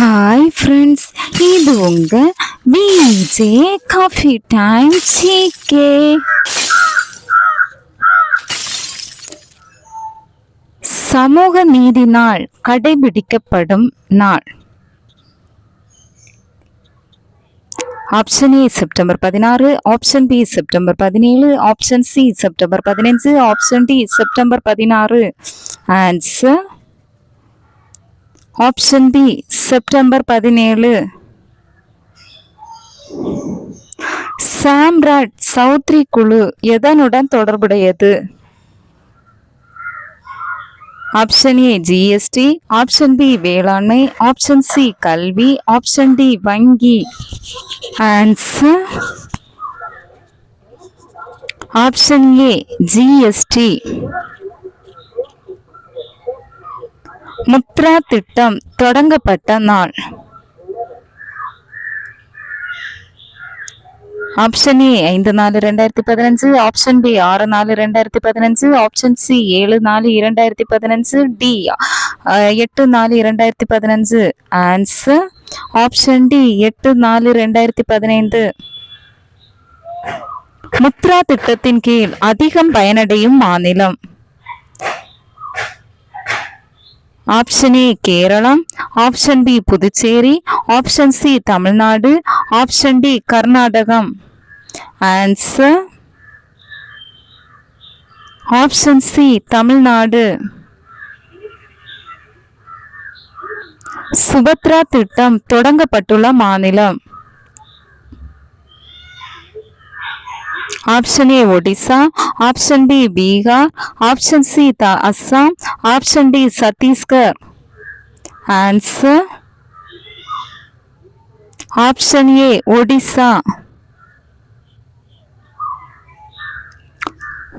Hi friends, இது உங்க VJ coffee time GK. சமூக நீதி நாள் கடைபிடிக்கப்படும் நாள். Option A September 16, option B September 17, option C September 15, option D September 16. Answer option B September 17. Samrat Chaudhary குழு எதனுடன் தொடர்புடையது? Option A GST, option B வேளாண்மை, ஆப்ஷன் சி கல்வி, ஆப்ஷன் டி வங்கி. Answer option A GST. Mudra திட்டம் தொடங்கப்பட்ட நாள். Option A 5/4/2015, option B 6/4/2015, option C 7/4/2015, D 8/4/2015. Answer option D 8/4/2015. Mudra திட்டத்தின் கீழ் அதிகம் பயனடையும் மாநிலம். Option A Kerala, option B Puducherry, option C Tamil Nadu, option D Karnataka. Answer option C Tamil Nadu. Subhadra திட்டம் தொடங்கப்பட்டுள்ள மாநிலம். Option A Odisha, option B Bihar, option C Assam, option D Chhattisgarh. Answer option A Odisha.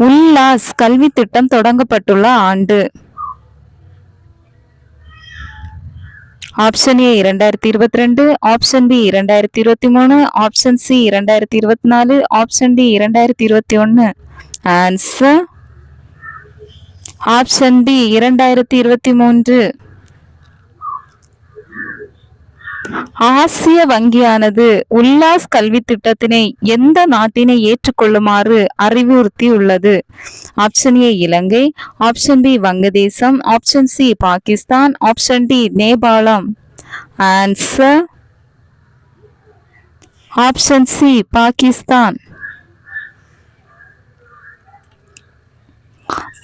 Ullas கல்வி திட்டம் தொடங்கப்பட்டுள்ள ஆண்டு. Option A 2022, option B 2023, option C 2024, option D 2021. Answer option D 2023. ஆசிய வங்கியானது உல்லாஸ் கல்வி திட்டத்தினை எந்த நாட்டினை ஏற்றுக்கொள்ளுமாறு அறிவுறுத்தியுள்ளது? Option A Ilangai, option B Vangadesam, option C Pakistan, option D Nepalam. Answer option C Pakistan.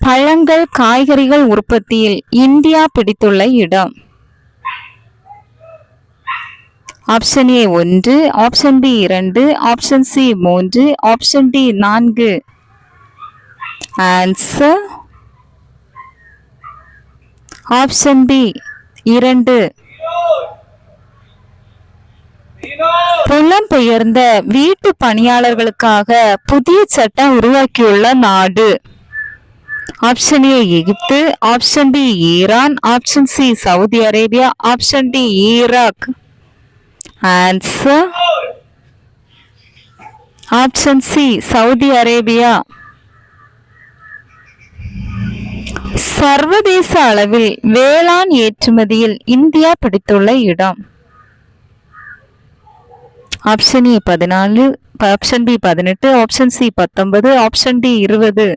பழங்கள் காய்கறிகள் உற்பத்தியில் இந்தியா பிடித்துள்ள இடம். Option A 1, option B 2, option C 3, option D 4. Answer option B 2. புலம்பெயர்ந்த வீட்டு பணியாளர்களுக்காக புதிய சட்டம் உருவாக்கியுள்ள நாடு. Option A Egypt, option B Iran, option C Saudi Arabia, option D Iraq. Answer option C Saudi Arabia. சர்வதேச அளவில் வேளாண் ஏற்றுமதியில் இந்தியா பிடித்துள்ள இடம். Option A 14, option B 18, option C 19, option D 20.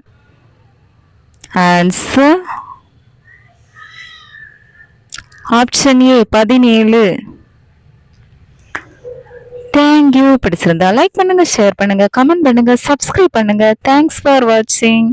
Answer option A 17. Thank you. பிடிச்சிருந்தா like பண்ணுங்க, share பண்ணுங்க, comment பண்ணுங்க, சப்ஸ்கிரைப் பண்ணுங்க. தேங்க்ஸ் ஃபார் வாட்சிங்.